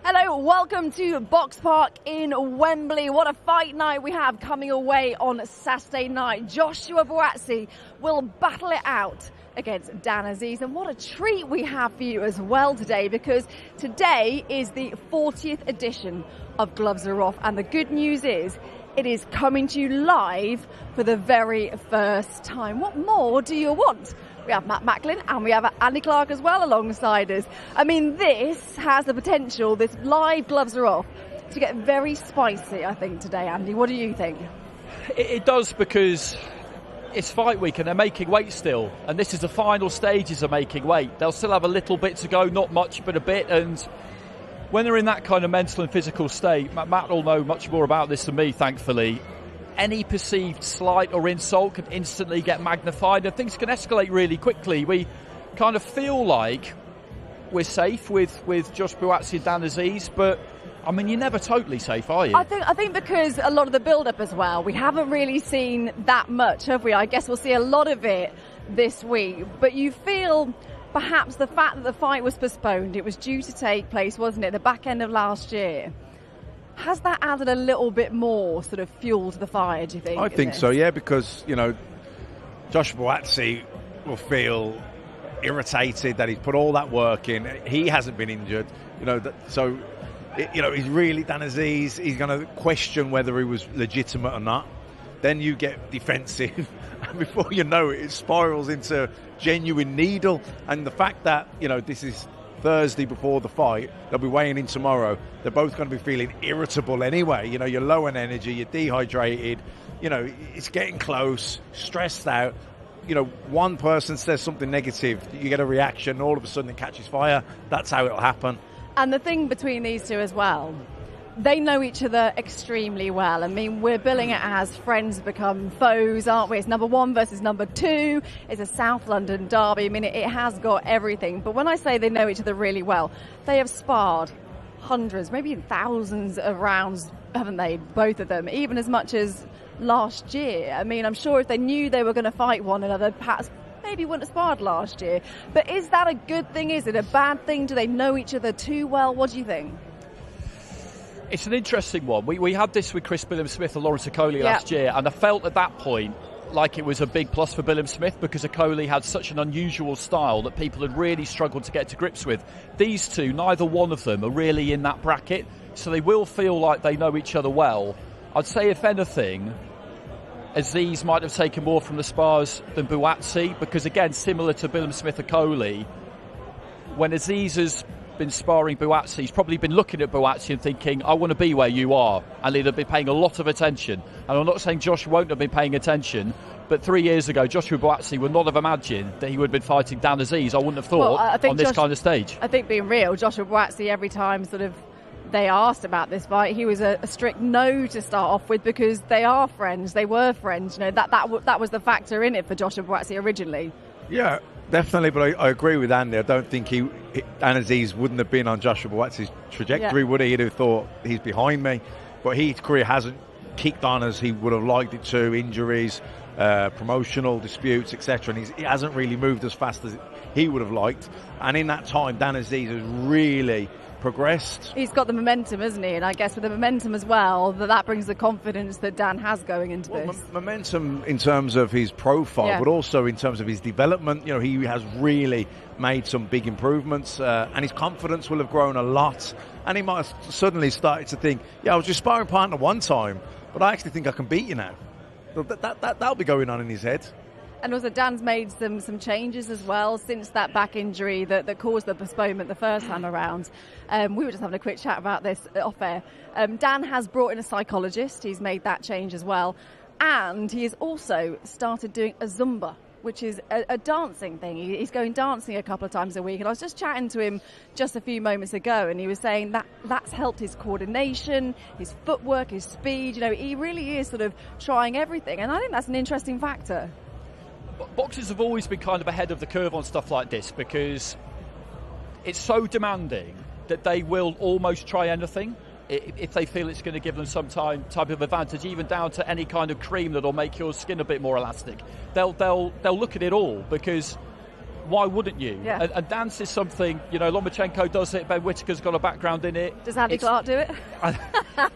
Hello, welcome to Box Park in Wembley. What a fight night we have coming away on Saturday night. Joshua Buatsi will battle it out against Dan Azeez. And what a treat we have for you as well today, because today is the 40th edition of Gloves Are Off. And the good news is it is coming to you live for the very first time. What more do you want? We have Matt Macklin and we have Andy Clark as well alongside us. I mean, this has the potential, this live Gloves Are Off, to get very spicy, I think, today. Andy, what do you think? It does, because it's fight week and they're making weight still. And this is the final stages of making weight. They'll still have a little bit to go, not much, but a bit. And when they're in that kind of mental and physical state, Matt will know much more about this than me, thankfully. Any perceived slight or insult can instantly get magnified and things can escalate really quickly. We kind of feel like we're safe with Josh Buatsi Dan Azeez, but I mean, you're never totally safe, are you? I think because a lot of the build-up as well, we haven't really seen that much, have we? I guess we'll see a lot of it this week, but you feel perhaps the fact that the fight was postponed, it was due to take place, wasn't it, the back end of last year? Has that added a little bit more sort of fuel to the fire, do you think? I think so, yeah, because, you know, Joshua Buatsi will feel irritated that he's put all that work in. He hasn't been injured, you know, he's really, Dan Azeez, he's going to question whether he was legitimate or not. Then you get defensive, and before you know it, it spirals into genuine needle. And the fact that, you know, this is Thursday before the fight, they'll be weighing in tomorrow, they're both going to be feeling irritable anyway. You know, you're low on energy, you're dehydrated, you know, it's getting close, stressed out. You know, one person says something negative, you get a reaction, all of a sudden it catches fire. That's how it'll happen. And the thing between these two as well, they know each other extremely well. I mean, we're billing it as friends become foes, aren't we? It's number one versus number two. It's a South London derby. I mean, it has got everything. But when I say they know each other really well, they have sparred hundreds, maybe thousands of rounds, haven't they? Both of them, even as much as last year. I mean, I'm sure if they knew they were going to fight one another, perhaps maybe wouldn't have sparred last year. But is that a good thing? Is it a bad thing? Do they know each other too well? What do you think? It's an interesting one. We had this with Chris Billam-Smith and Lawrence Okolie last year, and I felt at that point like it was a big plus for Billam-Smith because Okolie had such an unusual style that people had really struggled to get to grips with. These two, neither one of them are really in that bracket, so they will feel like they know each other well. I'd say, if anything, Azeez might have taken more from the spars than Buatsi, because again, similar to Billam-Smith-Okolie, when Azeez has been sparring Buatsi, he's probably been looking at Buatsi and thinking, I want to be where you are, and he'd have been paying a lot of attention. And I'm not saying Josh won't have been paying attention, but 3 years ago Joshua Buatsi would not have imagined that he would have been fighting Dan Azeez. I wouldn't have thought on this kind of stage. I think, being real, Joshua Buatsi, every time sort of they asked about this fight, he was a strict no to start off with, because they are friends, they were friends, you know, that was the factor in it for Joshua Buatsi originally. Yeah, definitely, but I agree with Andy. I don't think Dan Azeez wouldn't have been on Joshua Buatsi's trajectory, would he? He'd have thought, he's behind me. But his career hasn't kicked on as he would have liked it to. Injuries, promotional disputes, etc. And he hasn't really moved as fast as he would have liked. And in that time, Dan Azeez has really progressed. He's got the momentum, hasn't he? And I guess with the momentum as well, that brings the confidence that Dan has going into this. Momentum in terms of his profile, but also in terms of his development. You know, he has really made some big improvements, and his confidence will have grown a lot. And he might have suddenly started to think, I was your sparring partner one time, but I actually think I can beat you now. That'll be going on in his head. And also, Dan's made some changes as well since that back injury that caused the postponement the first time around. We were just having a quick chat about this off air. Dan has brought in a psychologist. He's made that change as well. And he has also started doing a Zumba, which is a dancing thing. He's going dancing a couple of times a week. And I was just chatting to him just a few moments ago, and he was saying that's helped his coordination, his footwork, his speed. You know, he really is sort of trying everything. And I think that's an interesting factor. Boxers have always been kind of ahead of the curve on stuff like this, because it's so demanding that they will almost try anything if they feel it's going to give them some type of advantage, even down to any kind of cream that'll make your skin a bit more elastic. They'll look at it all, because why wouldn't you? Yeah. And dance is something, Lomachenko does it, Ben Whittaker's got a background in it. Does Andy Clark do it?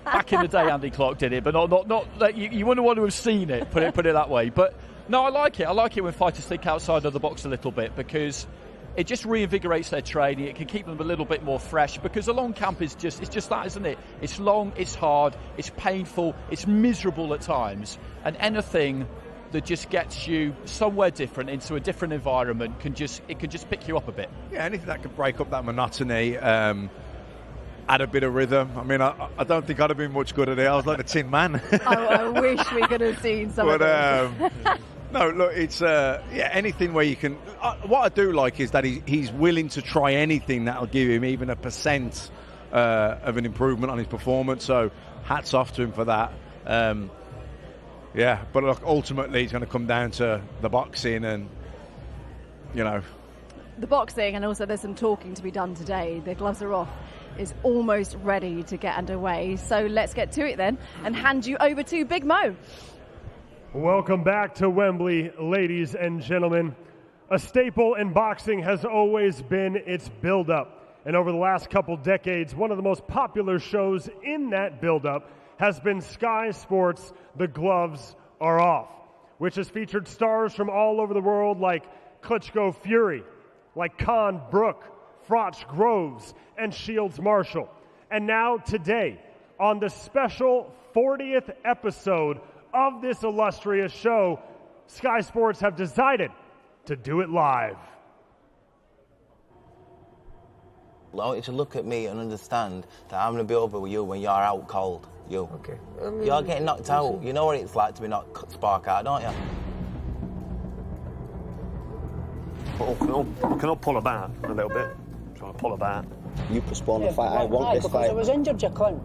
Back in the day, Andy Clark did it, but not you wouldn't want to have seen it, put it that way. But no, I like it. I like it when fighters think outside of the box a little bit, because it just reinvigorates their training. It can keep them a little bit more fresh, because a long camp is just that, isn't it? It's long, it's hard, it's painful, it's miserable at times, and anything that just gets you somewhere different, into a different environment, can just pick you up a bit. Yeah, anything that could break up that monotony, add a bit of rhythm. I mean, I don't think I'd have been much good at it. I was like the Tin Man. I wish we could have seen some of this. No, look, it's anything where you can. What I do like is that he's willing to try anything that'll give him even a % of an improvement on his performance. So hats off to him for that. But look, ultimately it's going to come down to the boxing and, The boxing, and also there's some talking to be done today. The gloves are off. Is almost ready to get underway. So let's get to it then and hand you over to Big Mo. Welcome back to Wembley, ladies and gentlemen. A staple in boxing has always been its build-up. And over the last couple decades, one of the most popular shows in that build-up has been Sky Sports' The Gloves Are Off, which has featured stars from all over the world like Klitschko Fury, like Khan Brook, Froch Groves, and Shields Marshall. And now today, on the special 40th episode of this illustrious show, Sky Sports have decided to do it live. I want you to look at me and understand that I'm going to be over with you when you're out cold. You. Okay. You're getting knocked out. You know what it's like to be knocked spark out, don't you? I can pull her back a little bit. Try to pull her back. You postpone the fight. I want this fight. Because I was injured, you cunt.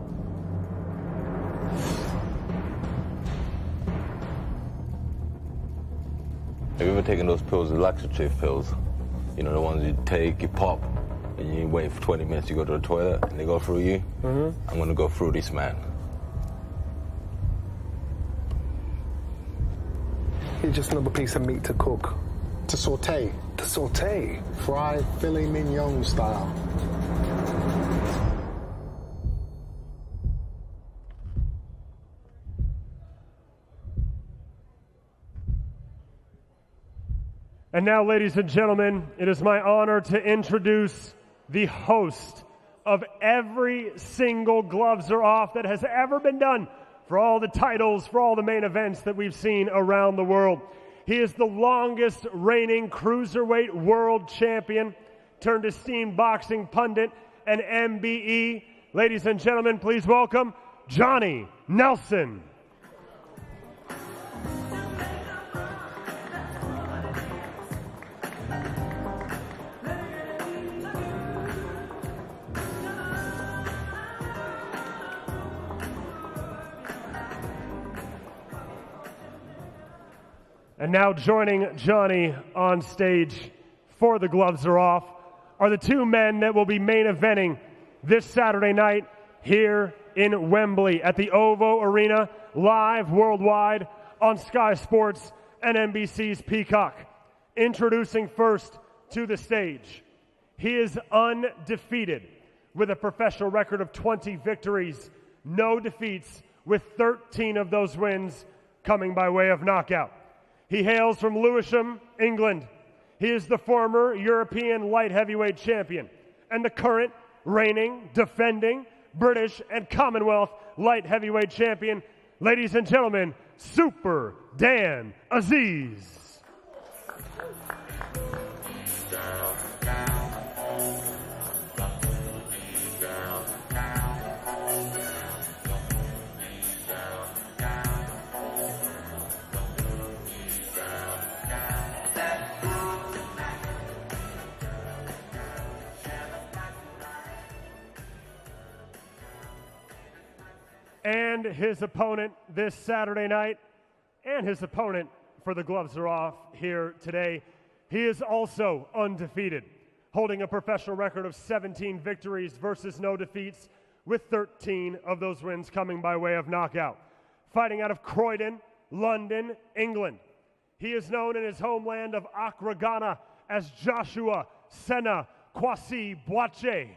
Have you ever taken those pills, the laxative pills? You know, the ones you take, you pop, and you wait for 20 minutes, you go to the toilet, and they go through you? Mm-hmm. I'm going to go through this man. He's just another piece of meat to cook. To saute. To saute. Fried filet mignon style. And now, ladies and gentlemen, it is my honor to introduce the host of every single Gloves Are Off that has ever been done, for all the titles, for all the main events that we've seen around the world. He is the longest reigning cruiserweight world champion, turned esteemed boxing pundit and MBE. Ladies and gentlemen, please welcome Johnny Nelson. And now joining Johnny on stage for The Gloves Are Off are the two men that will be main eventing this Saturday night here in Wembley at the OVO Arena, live worldwide on Sky Sports and NBC's Peacock. Introducing first to the stage, he is undefeated with a professional record of 20 victories, no defeats, with 13 of those wins coming by way of knockout. He hails from Lewisham, England. He is the former European light heavyweight champion and the current reigning, defending British and Commonwealth light heavyweight champion. Ladies and gentlemen, Super Dan Azeez. And his opponent this Saturday night, and his opponent for The Gloves Are Off here today. He is also undefeated, holding a professional record of 17 victories versus no defeats, with 13 of those wins coming by way of knockout. Fighting out of Croydon, London, England. He is known in his homeland of Accra, Ghana, as Joshua Senna Kwasi Buatsi,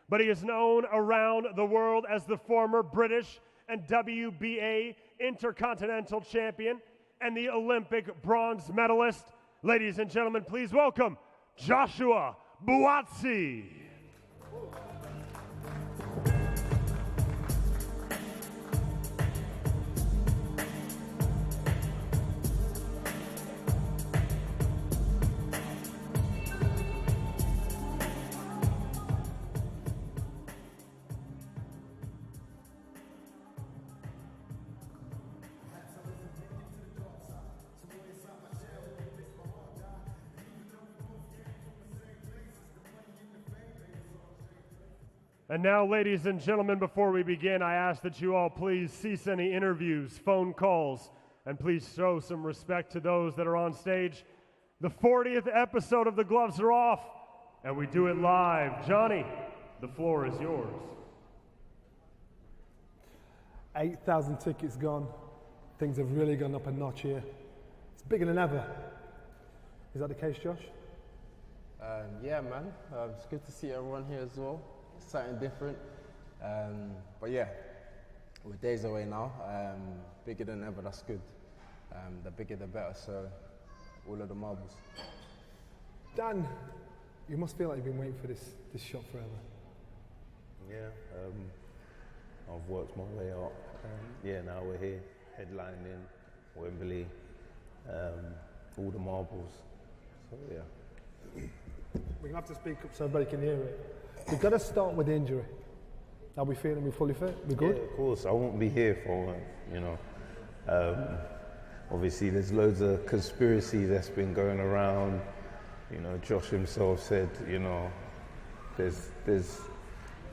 but he is known around the world as the former British and WBA Intercontinental Champion and the Olympic bronze medalist. Ladies and gentlemen, please welcome Joshua Buatsi. And now, ladies and gentlemen, before we begin, I ask that you all please cease any interviews, phone calls, and please show some respect to those that are on stage. The 40th episode of The Gloves Are Off, and we do it live. Johnny, the floor is yours. 8,000 tickets gone. Things have really gone up a notch here. It's bigger than ever. Is that the case, Josh? Yeah, man. It's good to see everyone here as well. Something different. But yeah, we're days away now. Bigger than ever, that's good. The bigger the better, so all of the marbles. Dan, you must feel like you've been waiting for this shot forever. Yeah, I've worked my way up. Yeah, now we're here, headlining Wembley, all the marbles. So yeah. We're gonna have to speak up so everybody can hear it. We've got to start with the injury. Are we feeling we're fully fit? We're good? Yeah, of course. I won't be here for, obviously there's loads of conspiracy that's been going around. You know, Josh himself said, there's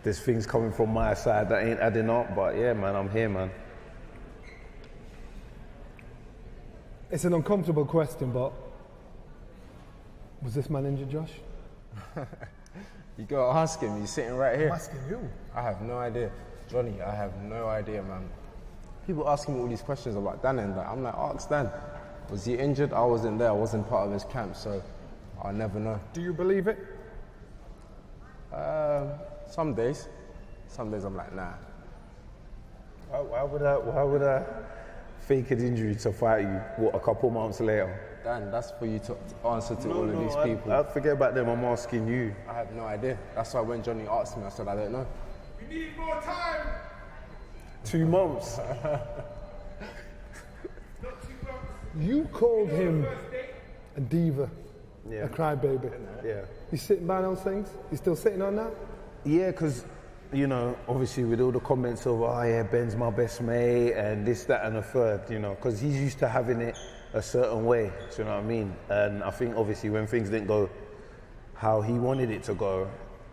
things coming from my side that ain't adding up. But yeah, man, I'm here, man. It's an uncomfortable question, but was this man injured, Josh? You gotta ask him, he's sitting right here. I'm asking you. I have no idea. Johnny, I have no idea, man. People asking me all these questions about Dan and that. I'm like, ask Dan. Was he injured? I wasn't there, I wasn't part of his camp, so I'll never know. Do you believe it? Some days. Some days I'm like, nah. Why would I fake an injury to fight you, a couple months later? Dan, that's for you to answer to all of these people. I forget about them, I'm asking you. I have no idea. That's why when Johnny asked me, I said, I don't know. We need more time. 2 months. You called him a diva, a crybaby. Yeah. You sitting by those things? You still sitting on that? Yeah, because, obviously with all the comments of, oh yeah, Ben's my best mate, and this, that, and the third, because he's used to having it a certain way, do you know what I mean? And I think obviously when things didn't go how he wanted it to go,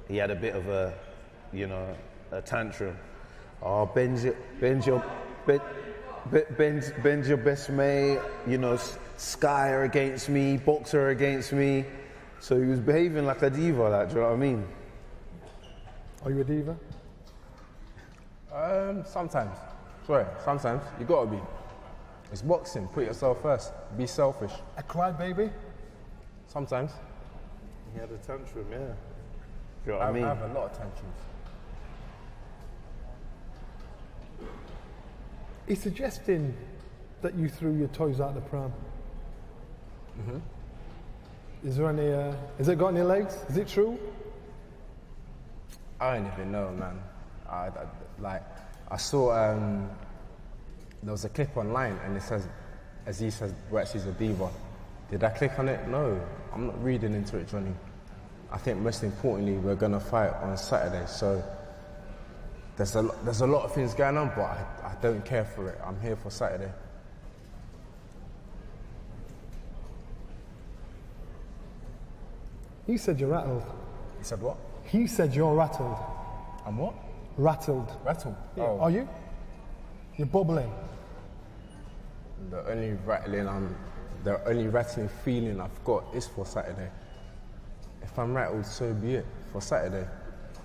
he had a bit of a tantrum. Oh, Ben's your best mate, Sky are against me, Boxer against me. So he was behaving like a diva, do you know what I mean? Are you a diva? Sometimes. Sorry, sometimes. You gotta be. It's boxing. Put yourself first. Be selfish. A crybaby? Sometimes. He had a tantrum, yeah. Do you know what I mean? I have a lot of tantrums. He's suggesting that you threw your toys out the pram. Mm-hmm. Is there any? Has it got any legs? Is it true? I don't even know, man. I saw there was a clip online and it says, Azeez says Buatsi's a diva. Did I click on it? No, I'm not reading into it, Johnny. I think most importantly, we're gonna fight on Saturday. So there's a lot of things going on, but I don't care for it. I'm here for Saturday. He said you're rattled. He said what? He said you're rattled. I'm what? Rattled. Rattled? Yeah. Oh. Are you? You're bubbling. The only rattling feeling I've got is for Saturday. If I'm rattled, so be it. For Saturday.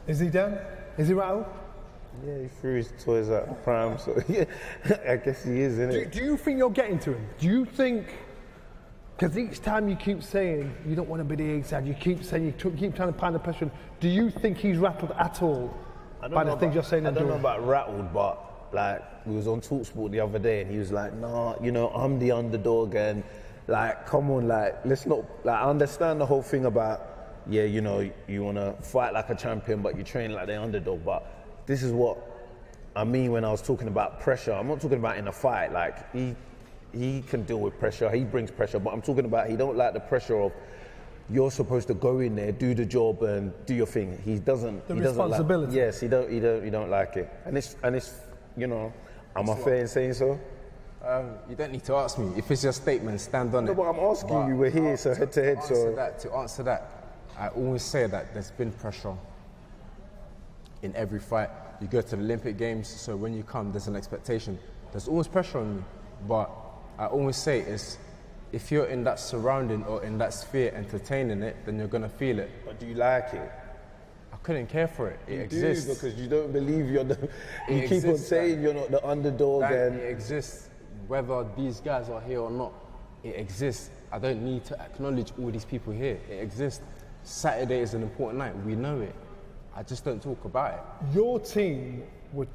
Is he down? Is he rattled? Yeah, he threw his toys out the pram, so yeah, I guess he is, innit? Do you think you're getting to him? Do you think Because each time you keep saying you don't want to be the A side, you keep saying keep trying to find the pressure. Do you think he's rattled at all by the things you're saying? I don't know about rattled, but like we was on TalkSport the other day, and he was like, "Nah, you know, I'm the underdog, and like, come on, like, let's not like." I understand the whole thing about, yeah, you know, you want to fight like a champion, but you train like the underdog. But this is what I mean when I was talking about pressure. I'm not talking about in a fight. Like he can deal with pressure. He brings pressure, but I'm talking about he don't like the pressure of you're supposed to go in there, do the job, and do your thing. He doesn't. The he doesn't responsibility. Like, yes, he don't like it, and it's you know, am I fair in saying so? You don't need to ask me. If it's your statement, stand on it. No, but I'm asking you. We're here, so head to head. To answer that, I always say that there's been pressure in every fight. You go to the Olympic Games, so when you come, there's an expectation. There's always pressure on you, but I always say is, if you're in that surrounding or in that sphere entertaining it, then you're gonna feel it. But do you like it? I couldn't care for it. It you exists. do, because you don't believe you're the. You keep on saying you're not the underdog, and it exists. Whether these guys are here or not, it exists. I don't need to acknowledge all these people here. It exists. Saturday is an important night. We know it. I just don't talk about it. Your team was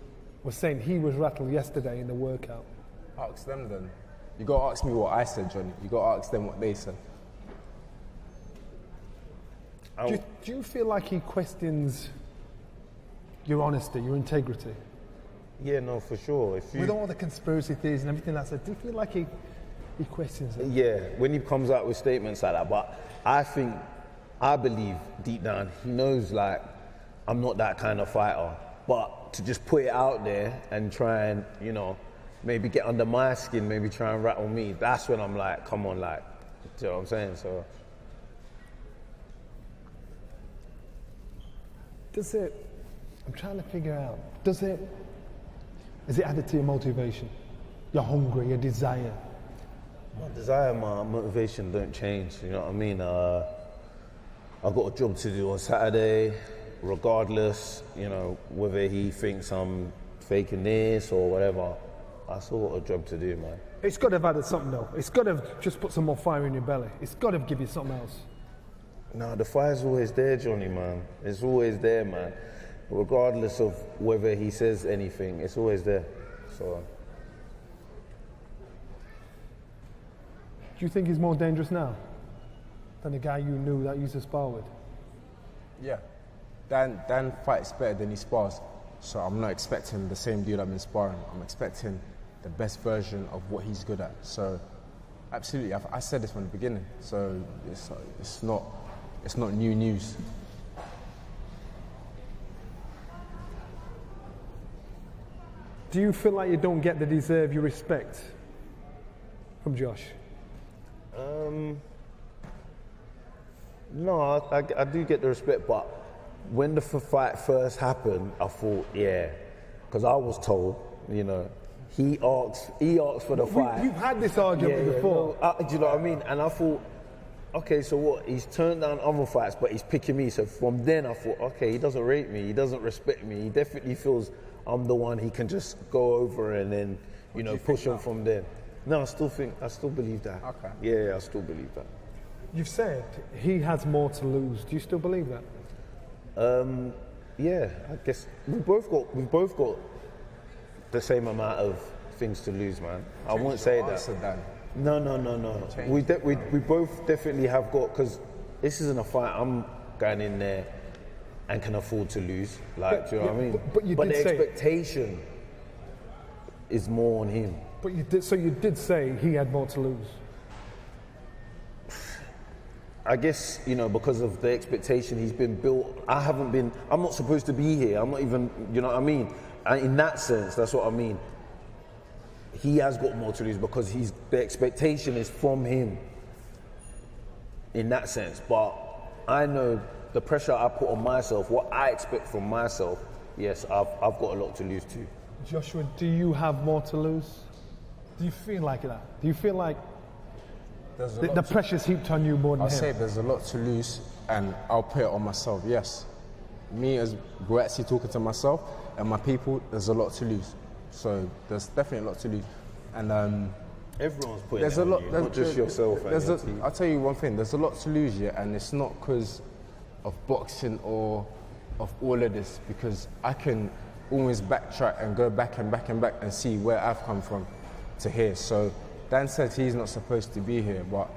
saying he was rattled yesterday in the workout. Ask them then. You got to ask me what I said, Johnny. You got to ask them what they said. Do you feel like he questions your honesty, your integrity? Yeah, no, for sure. With all the conspiracy theories and everything like that, do you feel like he questions it? Yeah, when he comes out with statements like that. But I believe deep down, he knows, like, I'm not that kind of fighter. But to just put it out there and try and, you know, maybe get under my skin, maybe try and rattle me, that's when I'm like, come on, like, do you know what I'm saying? So. I'm trying to figure out, is it added to your motivation? Your hunger, your desire? My desire, my motivation don't change, you know what I mean? I've got a job to do on Saturday, regardless, you know, whether he thinks I'm faking this or whatever. I still got a job to do, man. It's got to have added something, though. It's got to have just put some more fire in your belly. It's got to give you something else. No, the fire's always there, Johnny, man. It's always there, man. Regardless of whether he says anything, it's always there. So. Do you think he's more dangerous now than the guy you knew that used to spar with? Yeah. Dan fights better than he spars. So I'm not expecting the same dude I've been sparring. I'm expecting the best version of what he's good at. So absolutely, I said this from the beginning. So it's not new news. Do you feel like you don't get the deserve your respect from Josh? No, I do get the respect, but when the fight first happened, I thought, yeah, because I was told, you know, he asked for the fight. We've had this argument before. No, do you know what I mean? And I thought, okay, so what? He's turned down other fights, but he's picking me. So from then, I thought, okay, he doesn't rate me. He doesn't respect me. He definitely feels I'm the one he can just go over and then, you know, push him from there. No, I still believe that. Okay. Yeah, I still believe that. You've said he has more to lose. Do you still believe that? Yeah, I guess we've both got the same amount of things to lose, man. I won't say that. No. We both definitely have got, because this isn't a fight I'm going in there and can afford to lose. Like, do you know what I mean? But the expectation is more on him. But you did say he had more to lose. I guess, you know, because of the expectation he's been built, I'm not supposed to be here. I'm not even, you know what I mean? And in that sense, that's what I mean. He has got more to lose because the expectation is from him in that sense. But I know the pressure I put on myself, what I expect from myself, yes, I've got a lot to lose too. Joshua, do you have more to lose? Do you feel like that? Do you feel like the pressure's heaped on you more than him? I'll say there's a lot to lose, and I'll put it on myself, yes. Me as Buatsi talking to myself and my people, there's a lot to lose. So there's definitely a lot to lose. And Everyone's putting there's it a on lot. you, not just yourself. I'll tell you one thing. There's a lot to lose here, and it's not because of boxing or of all of this. Because I can always backtrack and go back and back and back and see where I've come from to here. So Dan said he's not supposed to be here, but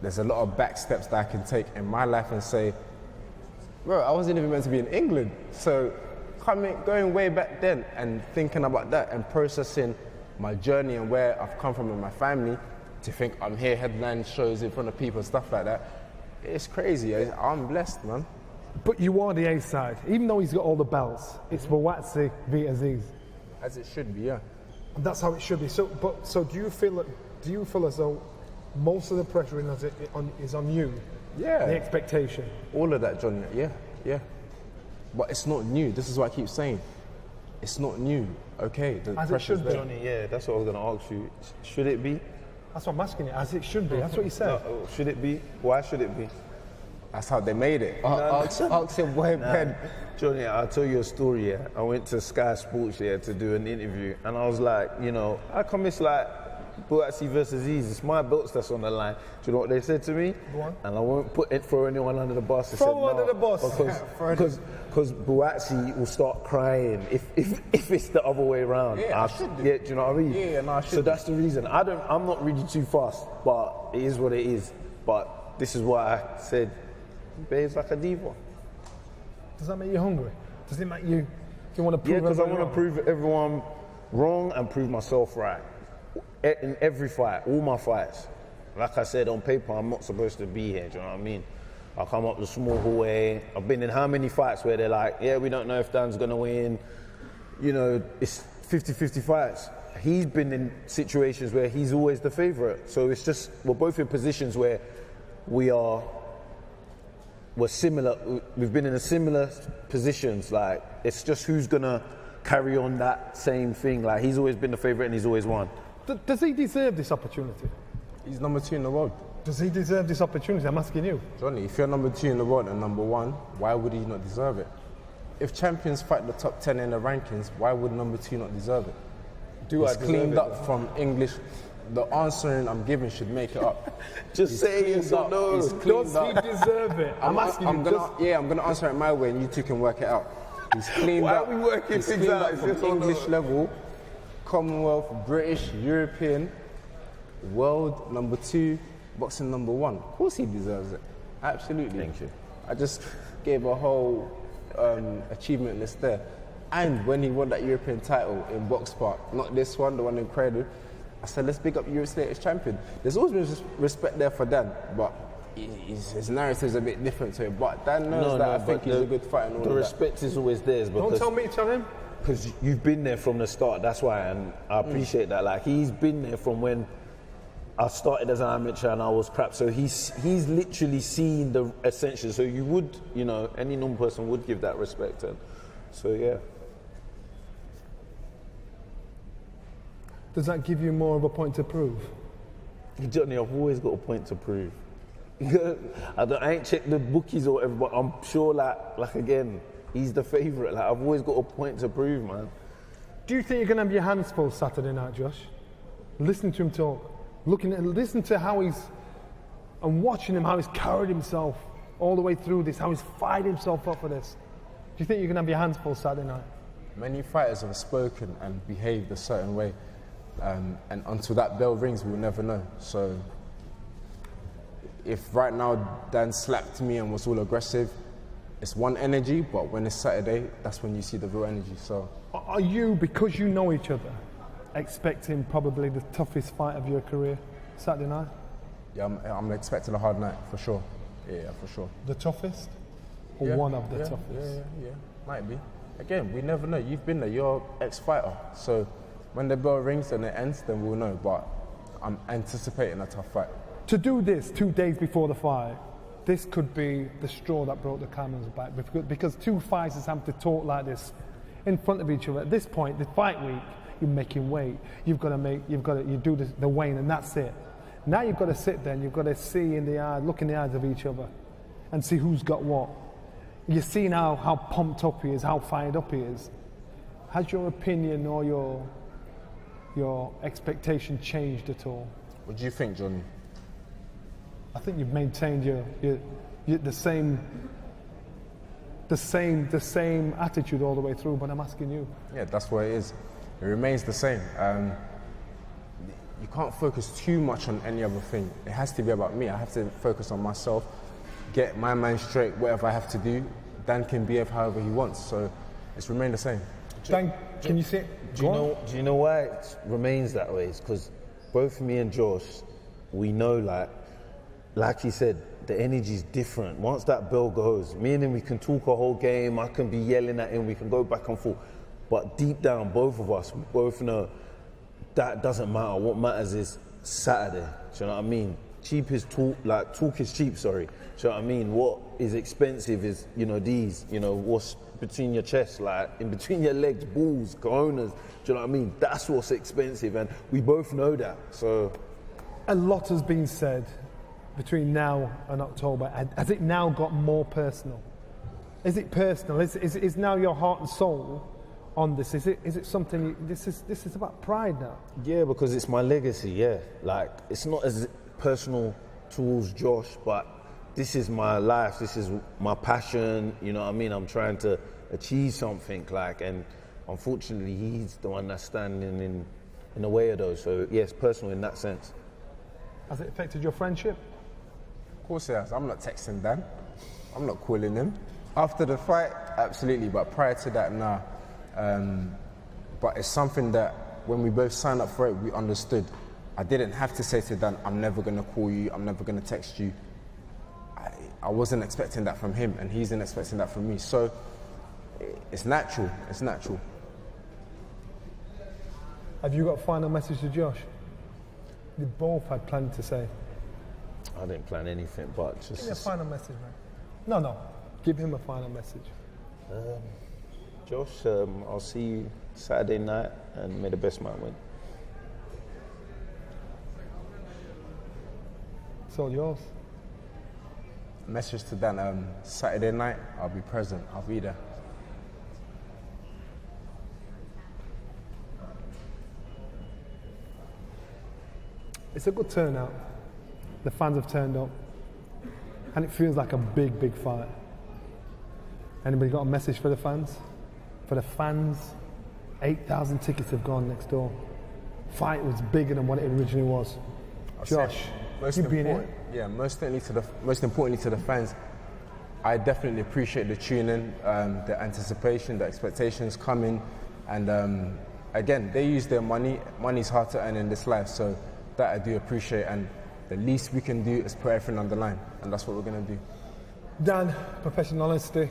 there's a lot of back steps that I can take in my life and say, bro, I wasn't even meant to be in England. So going way back then and thinking about that and processing my journey and where I've come from in my family, to think I'm here headline shows in front of people and stuff like that, it's crazy. I'm blessed, man. But you are the A side, even though he's got all the belts. It's Buatsi v Azeez. As it should be, yeah. And that's how it should be. So do you feel as though most of the pressure is on you? Yeah. The expectation. All of that, Johnny. Yeah. But it's not new. This is what I keep saying. It's not new. Okay. The as it should be. Johnny, yeah, that's what I was going to ask you. Should it be? That's what I'm asking you. As it should be. That's what you said. No, should it be? Why should it be? That's how they made it. Ask him why, Ben. Johnny, I'll tell you a story. Yeah, I went to Sky Sports to do an interview, and I was like, how come it's like Buatsi versus Azeez? It's my belts that's on the line. Do you know what they said to me? Go on. And I won't throw anyone under the bus. Under the bus. Because Buatsi will start crying if it's the other way around. Yeah, do you know what I mean? Yeah, no, I should. So that's the reason. I'm not really too fast, but it is what it is. But this is why I said, Babe's like a diva. Does that make you hungry? Does it make you? Do you want to prove? Yeah, because I want to prove everyone wrong and prove myself right. In every fight, all my fights. Like I said, on paper, I'm not supposed to be here. Do you know what I mean? I come up the small hallway. I've been in how many fights where they're like, yeah, we don't know if Dan's going to win. It's 50-50 fights. He's been in situations where he's always the favourite. So it's just, we're both in positions where we're similar. We've been in a similar positions. Like, it's just who's going to carry on that same thing. Like, he's always been the favourite and he's always won. Does he deserve this opportunity? He's number 2 in the world. Does he deserve this opportunity? I'm asking you. Johnny, if you're number 2 in the world and number 1, why would he not deserve it? If champions fight the top 10 in the rankings, why would number 2 not deserve it? He's cleaned up from English. The answering I'm giving should make it up. Just say yes or no. Does he deserve it? I'm asking you. I'm gonna answer it my way, and you two can work it out. He's cleaned Why up. are we working He's things cleaned out? up from English level, Commonwealth, British, European, world number 2, boxing number 1. Of course he deserves it. Absolutely. Thank you. I just gave a whole achievement list there. And when he won that European title in Box Park, not this one, the one in Cradle, I said, let's pick up Europe's latest champion. There's always been respect there for Dan, but his narrative's a bit different to him. But Dan knows I think he's a good fighter and all the respect is always theirs. Don't tell me, tell him. Because you've been there from the start, that's why, and I appreciate that. Like, he's been there from when I started as an amateur and I was crap. So he's literally seen the essentials. So you would, any non-person would give that respect. And so, yeah. Does that give you more of a point to prove? Johnny, I've always got a point to prove. I ain't checked the bookies or whatever, but I'm sure, like again, he's the favourite. Like, I've always got a point to prove, man. Do you think you're going to have your hands full Saturday night, Josh? Listen to him talk. Listen to how and watching him, how he's carried himself all the way through this, how he's fired himself up for this. Do you think you're going to have your hands full Saturday night? Many fighters have spoken and behaved a certain way. And until that bell rings, we'll never know. So if right now Dan slapped me and was all aggressive, it's one energy, but when it's Saturday, that's when you see the real energy. So are you, because you know each other, expecting probably the toughest fight of your career Saturday night? Yeah, I'm expecting a hard night, for sure. Yeah, for sure. The toughest? Or one of the toughest? Yeah. Might be. Again, we never know. You've been there, you're ex-fighter. So when the bell rings and it ends, then we'll know. But I'm anticipating a tough fight. To do this 2 days before the fight, this could be the straw that broke the camel's back, because two fighters have to talk like this in front of each other. At this point, the fight week, you're making weight. You do the weighing, and that's it. Now you've got to sit there and you've got to see in the eye, look in the eyes of each other, and see who's got what. You're seeing how pumped up he is, how fired up he is. Has your opinion or your expectation changed at all? What do you think, Johnny? I think you've maintained the same attitude all the way through, but I'm asking you. Yeah, that's what it is. It remains the same. You can't focus too much on any other thing. It has to be about me. I have to focus on myself, get my mind straight, whatever I have to do. Dan can behave however he wants, so it's remained the same. Dan, can you see it? Do you know why it remains that way? It's because both me and Josh, we know, like he said, the energy's different. Once that bell goes, me and him, we can talk a whole game. I can be yelling at him. We can go back and forth. But deep down, both of us, we both know that doesn't matter. What matters is Saturday. Do you know what I mean? Cheap is talk, talk is cheap, sorry. Do you know what I mean? What is expensive is, what's between your chest, in between your legs, balls, cojones. Do you know what I mean? That's what's expensive, and we both know that. So, a lot has been said between now and October. Has it now got more personal? Is it personal? Is now your heart and soul on this? Is it something? This is about pride now. Yeah, because it's my legacy. Yeah, it's not as personal towards Josh, but this is my life. This is my passion. You know what I mean? I'm trying to achieve something, and unfortunately, he's the one that's standing in the way of those. So yes, personal in that sense. Has it affected your friendship? Of course it has. I'm not texting Dan. I'm not calling him. After the fight, absolutely, but prior to that, nah. But it's something that when we both signed up for it, we understood. I didn't have to say to Dan, I'm never going to call you, I'm never going to text you. I wasn't expecting that from him, and he isn't expecting that from me. So it's natural. It's natural. Have you got a final message to Josh? You both had planned to say. I didn't plan anything, but just... Give me a final message, man. No. Give him a final message. Josh, I'll see you Saturday night, and may the best man win. It's all yours. Message to Dan, Saturday night, I'll be present. I'll be there. It's a good turnout. The fans have turned up, and it feels like a big, big fight. Anybody got a message for the fans? For the fans, 8,000 tickets have gone next door. Fight was bigger than what it originally was. Josh, you've been in. Yeah, most importantly to the fans, I definitely appreciate the tuning, the anticipation, the expectations coming, and again, they use their money. Money's hard to earn in this life, so that I do appreciate, and the least we can do is put everything on the line, and that's what we're going to do. Dan, professional honesty,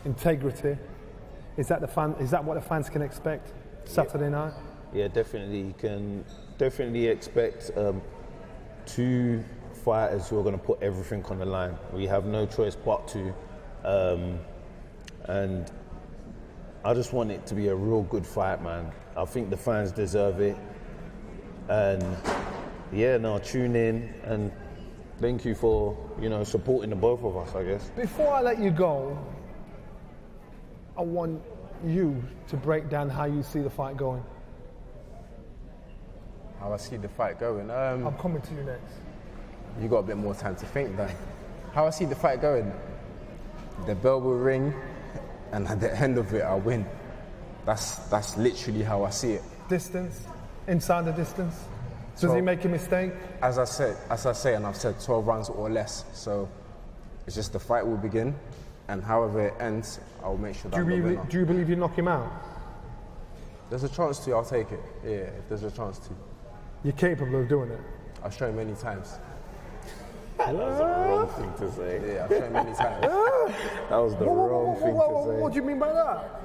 integrity. Is that what the fans can expect Saturday night? Yeah, definitely. You can definitely expect two fighters who are going to put everything on the line. We have no choice but to, and I just want it to be a real good fight, man. I think the fans deserve it, and tune in, and thank you for supporting the both of us, I guess. Before I let you go, I want you to break down how you see the fight going. How I see the fight going? I'm coming to you next. You got a bit more time to think, Dan. How I see the fight going? The bell will ring, and at the end of it, I'll win. That's literally how I see it. Distance, inside the distance. Does he make a mistake? As I say, and I've said 12 rounds or less. So it's just the fight will begin, and however it ends, I'll make sure that I'm the winner. Do you believe you knock him out? There's a chance to, I'll take it. Yeah, if there's a chance to. You're capable of doing it? I've shown many times. That was the wrong thing to say. Yeah, I've shown many times. That was the wrong thing to say. What do you mean by that?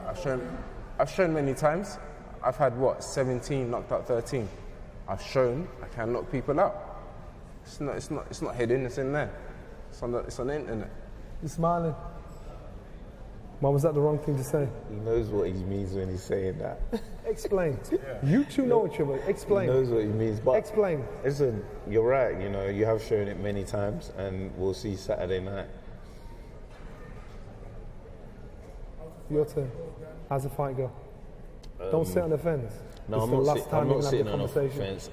I've shown many times. I've had 17, knocked out 13. I've shown I can knock people out. It's not hidden. It's in there. It's on the internet. You're smiling. Why was that the wrong thing to say? He knows what he means when he's saying that. Explain. You two know each other. Explain. He knows what he means. But explain. Listen, you're right. You have shown it many times, and we'll see Saturday night. Your turn. How's the fight go? Don't sit on the fence. No, It's I'm the not, last time I'm you not can sitting have on the the conversation.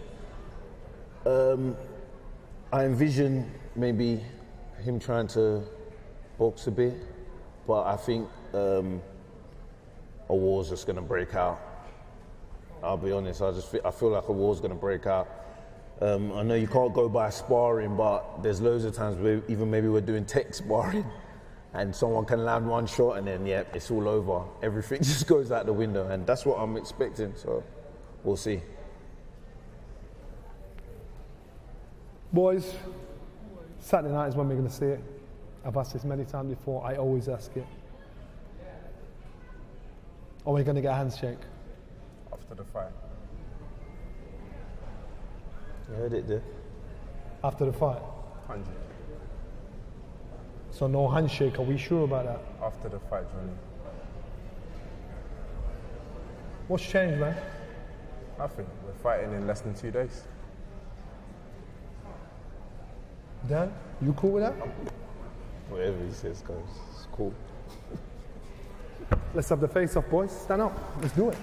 fence. I envision maybe him trying to box a bit, but I think a war's just going to break out. I'll be honest, I feel like a war's going to break out. I know you can't go by sparring, but there's loads of times where even maybe we're doing tech sparring and someone can land one shot and then, yeah, it's all over. Everything just goes out the window, and that's what I'm expecting, so we'll see. Boys, Saturday night is when we're going to see it. I've asked this many times before, I always ask it. Are we going to get a handshake? After the fight. You heard it there. After the fight? 100. So no handshake, are we sure about that? After the fight, Johnny. What's changed, man? Nothing. We're fighting in less than 2 days. Dan, you cool with that? Whatever he says goes. It's cool. Let's have the face-off, boys. Stand up. Let's do it.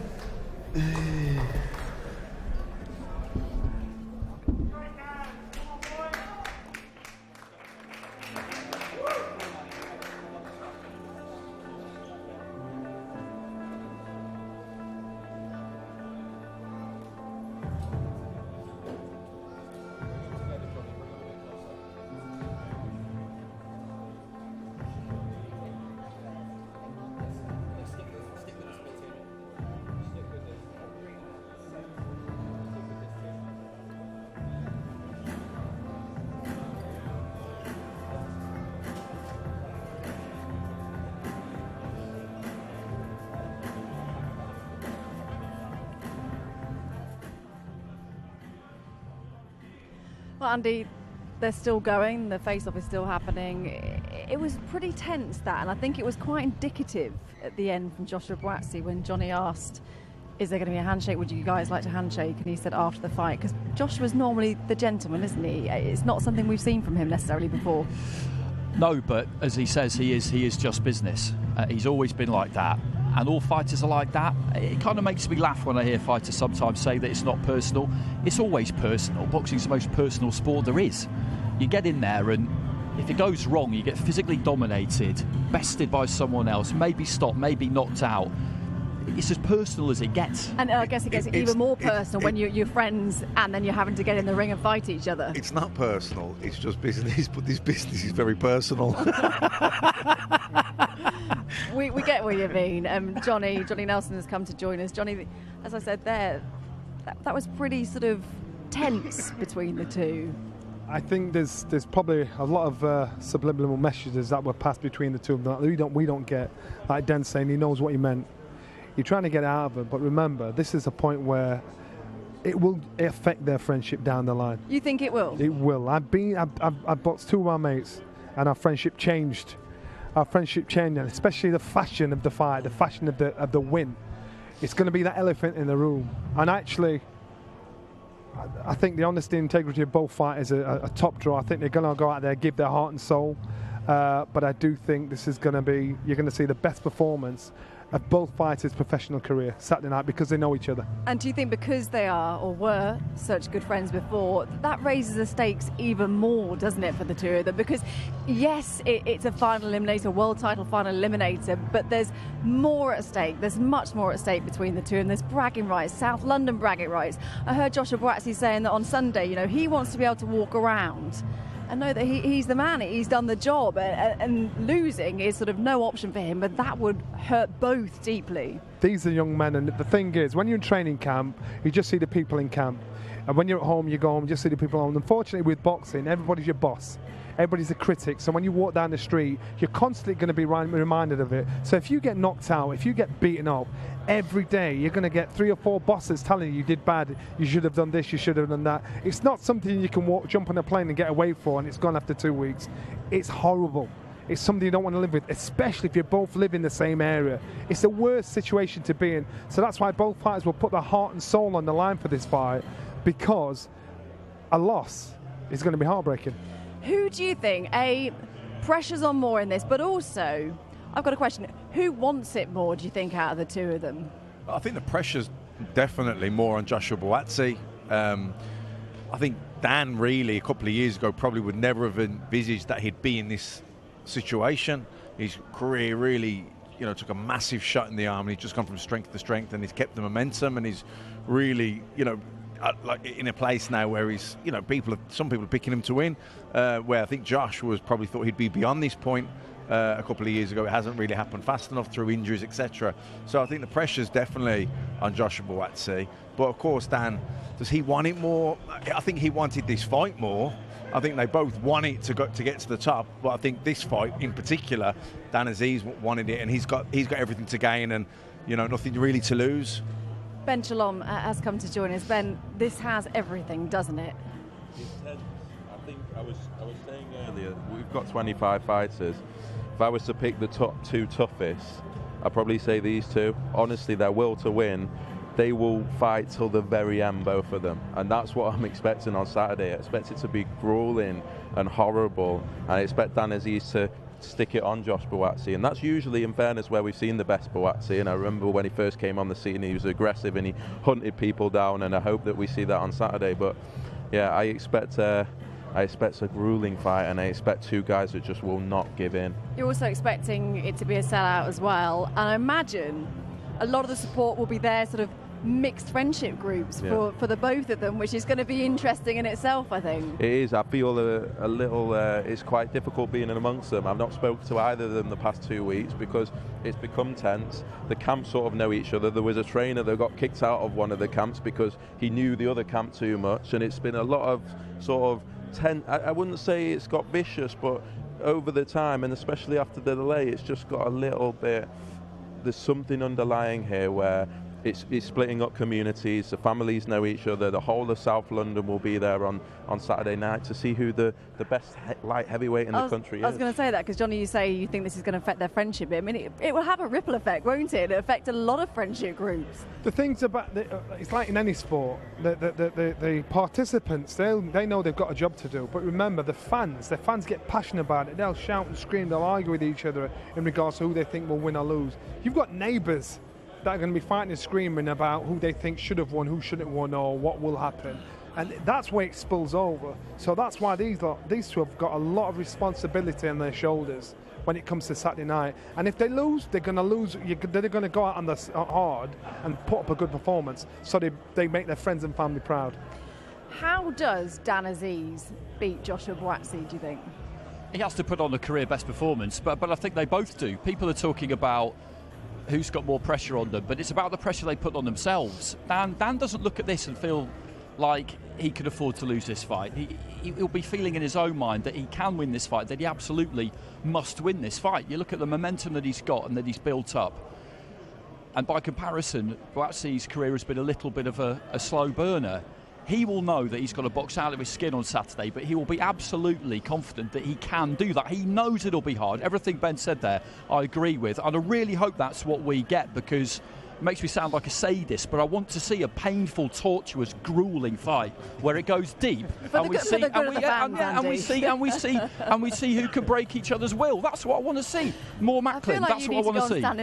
Well, Andy, they're still going. The face-off is still happening. It was pretty tense, that, and I think it was quite indicative at the end from Joshua Buatsi when Johnny asked, is there going to be a handshake? Would you guys like to handshake? And he said after the fight, because Joshua's normally the gentleman, isn't he? It's not something we've seen from him necessarily before. No, but as he says, he is just business. He's always been like that. And all fighters are like that. It kind of makes me laugh when I hear fighters sometimes say that it's not personal. It's always personal. Boxing's the most personal sport there is. You get in there and if it goes wrong, you get physically dominated, bested by someone else, maybe stopped, maybe knocked out. It's as personal as it gets. And I guess it gets even more personal when you're friends and then you're having to get in the ring and fight each other. It's not personal, it's just business, but this business is very personal. We get what you mean. Johnny Nelson has come to join us. Johnny, as I said there, that was pretty sort of tense between the two. I think there's probably a lot of subliminal messages that were passed between the two of them that we don't get. Like Dan saying he knows what he meant. You're trying to get out of it, but remember, this is a point where it will affect their friendship down the line. You think it will? It will. I've boxed two of our mates, and our friendship changed. Our friendship changed, and especially the fashion of the fight, the fashion of the win. It's going to be that elephant in the room. And actually, I think the honesty and integrity of both fighters are a top draw. I think they're going to go out there, give their heart and soul. But I do think this is going to be, you're going to see the best performance of both fighters' professional career Saturday night because they know each other. And do you think because they are or were such good friends before, that raises the stakes even more, doesn't it, for the two of them? Because yes, it's a final eliminator, world title final eliminator, but there's more at stake. There's much more at stake between the two, and there's bragging rights, South London bragging rights. I heard Joshua Buatsi saying that on Sunday, he wants to be able to walk around and know that he's the man, he's done the job, and losing is sort of no option for him, but that would hurt both deeply. These are young men, and the thing is, when you're in training camp, you just see the people in camp. And when you're at home, you go home, just see the people at home. Unfortunately, with boxing, everybody's your boss. Everybody's a critic. So when you walk down the street, you're constantly going to be reminded of it. So if you get knocked out, if you get beaten up, every day you're going to get 3 or 4 bosses telling you did bad, you should have done this, you should have done that. It's not something you can jump on a plane and get away for, and it's gone after 2 weeks. It's horrible. It's something you don't want to live with, especially if you both live in the same area. It's the worst situation to be in. So that's why both fighters will put their heart and soul on the line for this fight, because a loss is going to be heartbreaking. Who do you think, pressure's on more in this, but also, I've got a question, who wants it more, do you think, out of the two of them? I think the pressure's definitely more on Joshua Buatsi. I think Dan really, a couple of years ago, probably would never have envisaged that he'd be in this situation. His career really, took a massive shot in the arm, and he's just gone from strength to strength, and he's kept the momentum, and he's really, like in a place now where he's, some people are picking him to win, where I think Josh was probably thought he'd be beyond this point a couple of years ago. It hasn't really happened fast enough through injuries, etc. So I think the pressure's definitely on Joshua Buatsi. But of course, Dan, does he want it more? I think he wanted this fight more. I think they both want it to get to the top. But I think this fight in particular, Dan Azeez wanted it, and he's got everything to gain, and nothing really to lose. Ben Shalom has come to join us. Ben, this has everything, doesn't it? I think I was saying earlier, we've got 25 fighters. If I was to pick the top 2 toughest, I'd probably say these 2. Honestly, their will to win, they will fight till the very end, both of them. And that's what I'm expecting on Saturday. I expect it to be grueling and horrible. And I expect Dan Azeez to stick it on Josh Buatsi, and that's usually, in fairness, where we've seen the best Buatsi. And I remember when he first came on the scene, he was aggressive and he hunted people down, and I hope that we see that on Saturday. But yeah, I expect a grueling fight, and I expect 2 guys that just will not give in. You're also expecting it to be a sellout as well, and I imagine a lot of the support will be there, sort of mixed friendship groups for the both of them, which is going to be interesting in itself, I think. It is. I feel a little, it's quite difficult being in amongst them. I've not spoken to either of them the past 2 weeks because it's become tense. The camps sort of know each other. There was a trainer that got kicked out of one of the camps because he knew the other camp too much, and it's been a lot of sort of I wouldn't say it's got vicious, but over the time, and especially after the delay, it's just got a little bit, there's something underlying here where it's splitting up communities. The families know each other. The whole of South London will be there on Saturday night to see who the best light heavyweight in the country is. I was going to say that because, Johnny, you say you think this is going to affect their friendship. I mean, it will have a ripple effect, won't it? It'll affect a lot of friendship groups. The things about it's like in any sport. The participants, they know they've got a job to do. But remember, the fans get passionate about it. They'll shout and scream. They'll argue with each other in regards to who they think will win or lose. You've got neighbours that are going to be fighting and screaming about who they think should have won, who shouldn't have won, or what will happen. And that's where it spills over. So that's why these 2 have got a lot of responsibility on their shoulders when it comes to Saturday night. And if they lose, they're going to lose. They're going to go out on the hard and put up a good performance so they make their friends and family proud. How does Dan Azeez beat Joshua Buatsi, do you think? He has to put on a career best performance, but I think they both do. People are talking about who's got more pressure on them, but it's about the pressure they put on themselves. Dan doesn't look at this and feel like he could afford to lose this fight. He'll be feeling in his own mind that he can win this fight, that he absolutely must win this fight. You look at the momentum that he's got and that he's built up, and by comparison, Buatsi's career has been a little bit of a slow burner. He will know that he's got to box out of his skin on Saturday, but he will be absolutely confident that he can do that. He knows it'll be hard. Everything Ben said there, I agree with. And I really hope that's what we get, because it makes me sound like a sadist, but I want to see a painful, tortuous, grueling fight where it goes deep, and we see who can break each other's will. That's what I want to see. More Macklin. That's what I want to see. Stand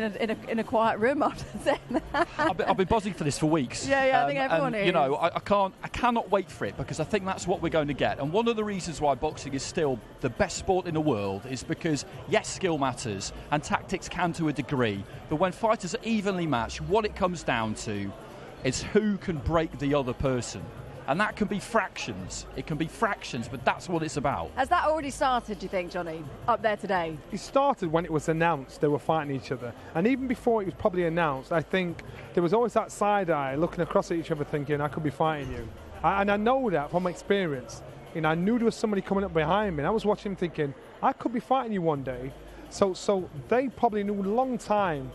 in a quiet room after saying that. I've been buzzing for this for weeks. Yeah, I think everyone is. You know, I cannot wait for it, because I think that's what we're going to get. And one of the reasons why boxing is still the best sport in the world is because, yes, skill matters and tactics can to a degree, but when fighters are evenly matched, what it comes down to is who can break the other person. And that can be fractions. It can be fractions, but that's what it's about. Has that already started, do you think, Johnny, up there today? It started when it was announced they were fighting each other. And even before it was probably announced, I think there was always that side eye looking across at each other thinking, I could be fighting you. And I know that from experience. You know, I knew there was somebody coming up behind me, and I was watching him thinking, I could be fighting you one day. So they probably knew a long time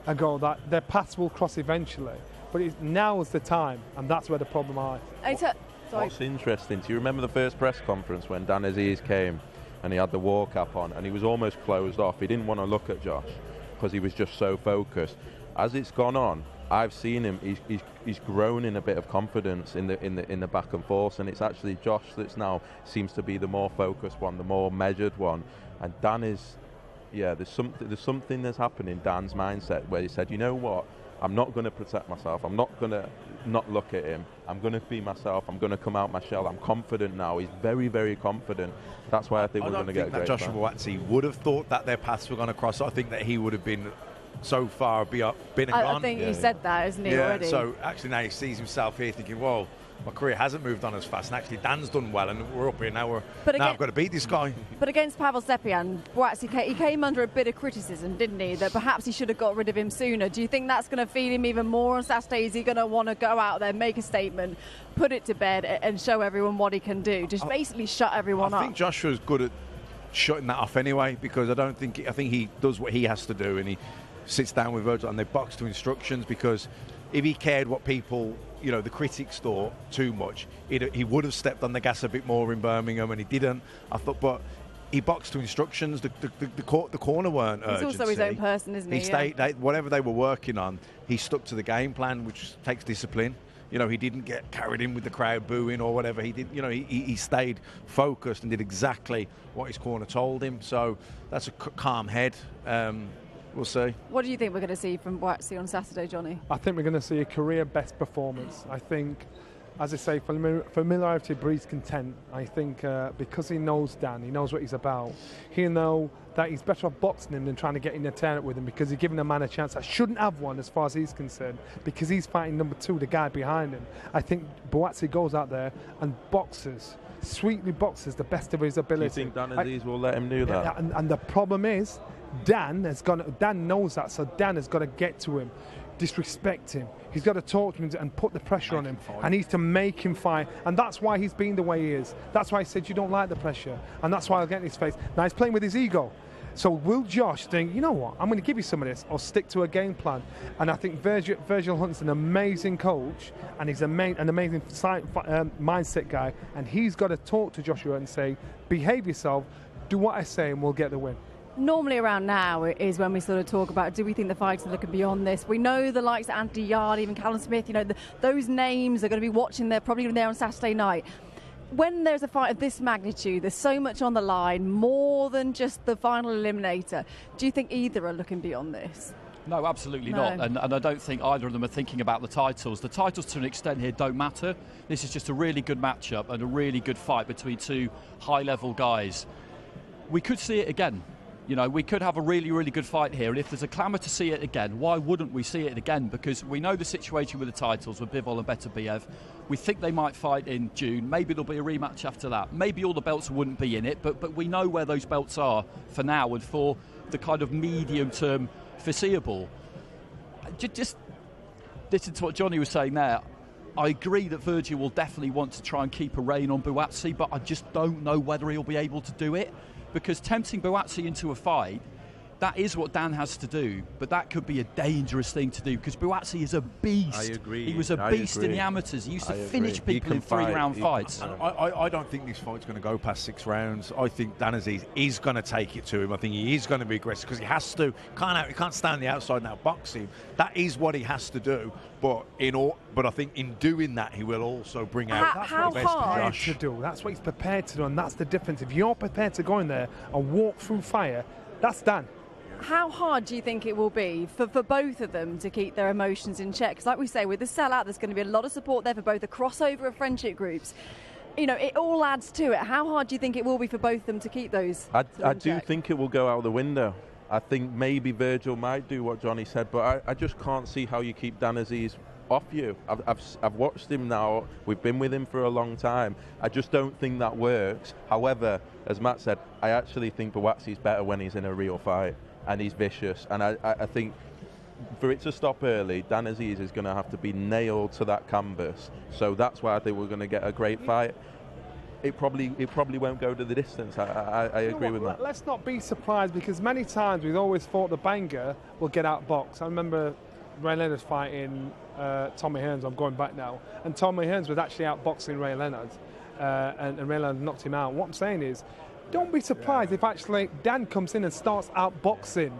ago that their paths will cross eventually, but now is the time, and that's where the problem lies. What's interesting, do you remember the first press conference when Dan Azeez came and he had the war cap on and he was almost closed off? He didn't want to look at Josh because he was just so focused. As it's gone on, I've seen him, he's grown in a bit of confidence in the back and forth, and it's actually Josh that's now seems to be the more focused one, the more measured one, and Dan is, there's something that's happened in Dan's mindset where he said, you know what, I'm not going to protect myself. I'm not going to not look at him. I'm going to be myself. I'm going to come out my shell. I'm confident now. He's very, very confident. That's why I think we're going to get a great Joshua Buatsi would have thought that their paths were going to cross. I think that he would have been so far been and gone. I think he said that, isn't he, already? So actually now he sees himself here thinking, whoa, my career hasn't moved on as fast. And actually Dan's done well, and we're up here now. I've got to beat this guy. But against Pavel Sepian, Buatsi, he came under a bit of criticism, didn't he? That perhaps he should have got rid of him sooner. Do you think that's going to feed him even more on Saturday? Is he going to want to go out there, make a statement, put it to bed, and show everyone what he can do? Just basically shut everyone up. I think Joshua's good at shutting that off anyway, because I think he does what he has to do, and he sits down with Virgil and they box to instructions, because if he cared what people, the critics thought too much, he would have stepped on the gas a bit more in Birmingham, and he didn't. I thought, but he boxed to instructions. The corner weren't urgency. He's also his own person, isn't he? He stayed, whatever they were working on, he stuck to the game plan, which takes discipline. He didn't get carried in with the crowd booing or whatever. He did, he stayed focused and did exactly what his corner told him. So that's a calm head. We'll see. What do you think we're going to see from Buatsi on Saturday, Johnny? I think we're going to see a career best performance. I think, as I say, familiarity breeds content. I think because he knows Dan, he knows what he's about, he'll know that he's better off boxing him than trying to get in the turn with him, because he's giving a man a chance that shouldn't have one as far as he's concerned, because he's fighting number 2, the guy behind him. I think Buatsi goes out there and sweetly boxes the best of his ability. Do you think Dan Azeez will let him do that? And the problem is, Dan knows that, so Dan has got to get to him, disrespect him. He's got to talk to him and put the pressure on him, and he's to make him fight. And that's why he's been the way he is. That's why he said you don't like the pressure, and that's why I'll get in his face. Now he's playing with his ego. So will Josh think, you know what, I'm going to give you some of this, or stick to a game plan? And I think Virgil Hunt's an amazing coach, and he's an amazing mindset guy, and he's got to talk to Joshua and say, behave yourself, do what I say, and we'll get the win. Normally around now is when we sort of talk about, do we think the fighters are looking beyond this? We know the likes of Anthony Yard, even Callum Smith, those names are going to be watching. They're probably going to be there on Saturday night. When there's a fight of this magnitude, there's so much on the line, more than just the final eliminator. Do you think either are looking beyond this? No, absolutely not. And I don't think either of them are thinking about the titles. The titles, to an extent here, don't matter. This is just a really good matchup and a really good fight between two high-level guys. We could see it again. We could have a really, really good fight here, and if there's a clamour to see it again, why wouldn't we see it again? Because we know the situation with the titles with Bivol and Beterbiev. We think they might fight in June. Maybe there'll be a rematch after that. Maybe all the belts wouldn't be in it, but we know where those belts are for now and for the kind of medium-term foreseeable. Just listen to what Johnny was saying there. I agree that Virgil will definitely want to try and keep a rein on Buatsi, but I just don't know whether he'll be able to do it. Because tempting Buatsi into a fight, that is what Dan has to do, but that could be a dangerous thing to do, because Buatsi is a beast. I agree. He was a beast in the amateurs. He used to finish people in 3-round fights. I don't think this fight's going to go past 6 rounds. I think Dan Azeez is going to take it to him. I think he is going to be aggressive, because he has to. He can't stand the outside and outbox him. That is what he has to do. But I think in doing that, he will also bring out how the best hard Josh. To do. That's what he's prepared to do, and that's the difference. If you're prepared to go in there and walk through fire, that's Dan. How hard do you think it will be for both of them to keep their emotions in check? Because like we say, with the sellout, there's going to be a lot of support there for both, a crossover of friendship groups. It all adds to it. How hard do you think it will be for both of them to keep those? I do think it will go out the window. I think maybe Virgil might do what Johnny said, but I just can't see how you keep Dan Azeez off you. I've watched him now. We've been with him for a long time. I just don't think that works. However, as Matt said, I actually think Buatsi's better when he's in a real fight and he's vicious. And I think for it to stop early, Dan Azeez is going to have to be nailed to that canvas. So that's why I think we're going to get a great fight. It probably won't go to the distance. I agree with that. Let's not be surprised, because many times we've always thought the banger will get outboxed. I remember Ray Leonard's fighting Tommy Hearns. I'm going back now, and Tommy Hearns was actually outboxing Ray Leonard, and Ray Leonard knocked him out. What I'm saying is, don't be surprised if actually Dan comes in and starts outboxing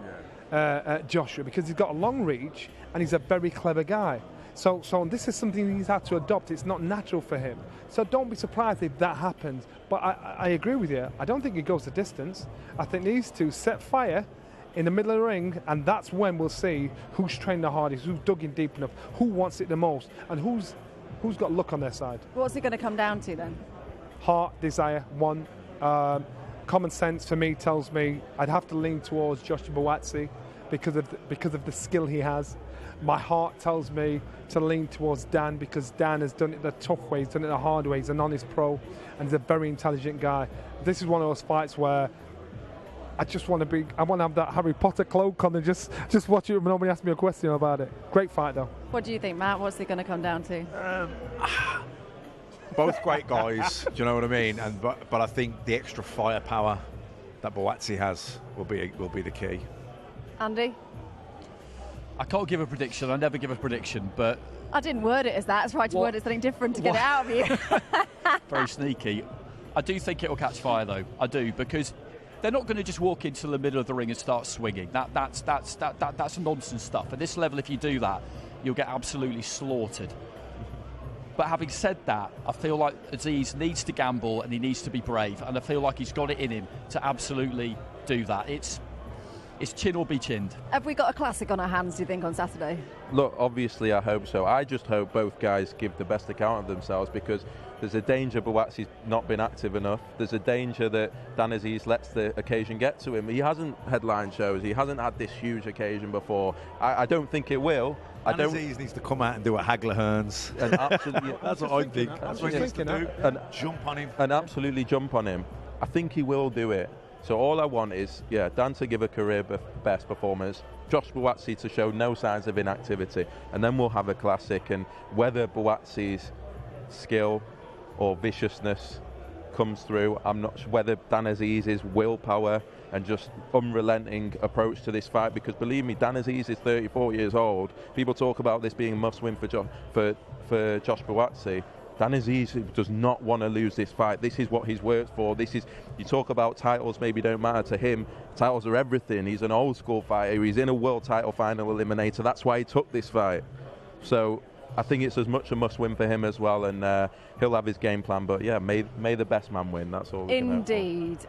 Joshua, because he's got a long reach and he's a very clever guy. So this is something he's had to adopt. It's not natural for him. So don't be surprised if that happens. But I agree with you. I don't think it goes the distance. I think these two set fire in the middle of the ring, and that's when we'll see who's trained the hardest, who's dug in deep enough, who wants it the most, and who's got luck on their side. What's it going to come down to then? Heart, desire, one. Common sense for me tells me I'd have to lean towards Joshua Buatsi because of the skill he has. My heart tells me to lean towards Dan because Dan has done it the tough way, he's done it the hard way, he's an honest pro, and he's a very intelligent guy. This is one of those fights where I want to have that Harry Potter cloak on and just watch it and nobody asks me a question about it. Great fight though. What do you think, Matt? What's it going to come down to? Both great guys, do you know what I mean? But I think the extra firepower that Buatsi has will be the key. Andy? I can't give a prediction. I never give a prediction, but I didn't word it as that. I tried to word it something different to get it out of you. Very sneaky. I do think it'll catch fire, though. I do, because they're not going to just walk into the middle of the ring and start swinging. That's nonsense stuff. At this level, if you do that, you'll get absolutely slaughtered. But having said that, I feel like Azeez needs to gamble and he needs to be brave, and I feel like he's got it in him to absolutely do that. It's chin or be chinned. Have we got a classic on our hands, do you think, on Saturday? Look, obviously I hope so. I just hope both guys give the best account of themselves, because there's a danger Buatsi's not been active enough. There's a danger that Dan Azeez lets the occasion get to him. He hasn't headline shows. He hasn't had this huge occasion before. I don't think it will. Dan Azeez needs to come out and do a Hagler Hearns. And absolutely, that's what I think. That's what he needs to do. And jump on him. And absolutely jump on him. I think he will do it. So all I want is, Dan to give a career best performance, Josh Buatsi to show no signs of inactivity, and then we'll have a classic. And whether Buatsi's skill or viciousness comes through, I'm not sure. Whether Dan Azeez's willpower and just unrelenting approach to this fight, because believe me, Dan Azeez is 34 years old. People talk about this being a must-win for Josh Buatsi. Dan Azeez does not want to lose this fight. This is what he's worked for. You talk about titles maybe don't matter to him. Titles are everything. He's an old school fighter. He's in a world title final eliminator. That's why he took this fight. So I think it's as much a must-win for him as well, and he'll have his game plan. But yeah, may the best man win. That's all. Indeed.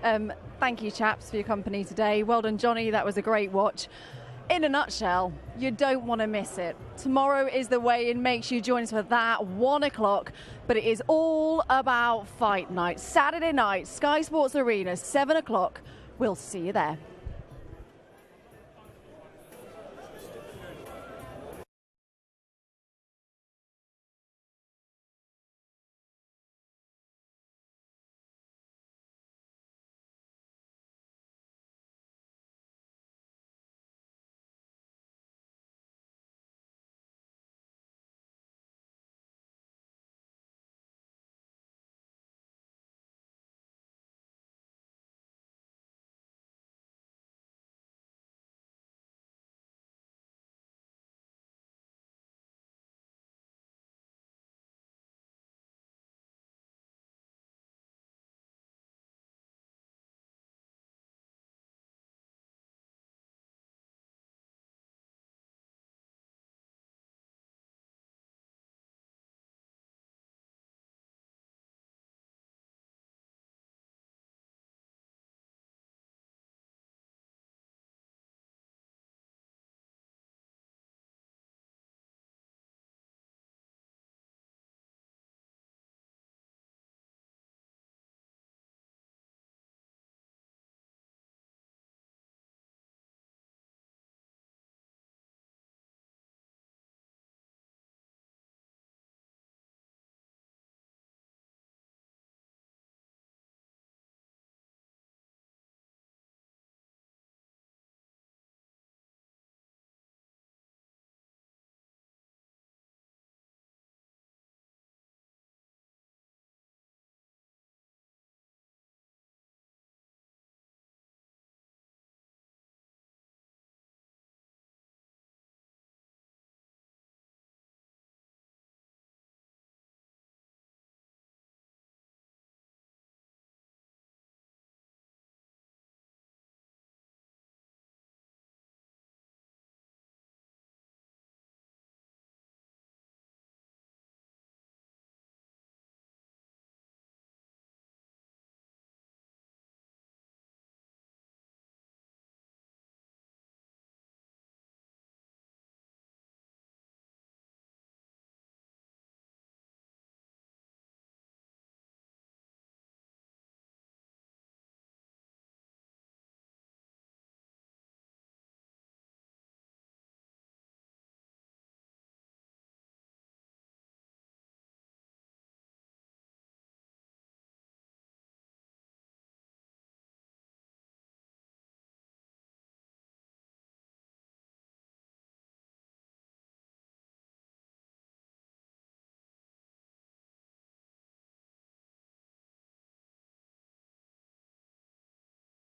Thank you, chaps, for your company today. Well done, Johnny. That was a great watch. In a nutshell, you don't want to miss it. Tomorrow is the weigh-in. Make sure you join us for that, 1 o'clock. But it is all about fight night. Saturday night, Sky Sports Arena, 7 o'clock. We'll see you there.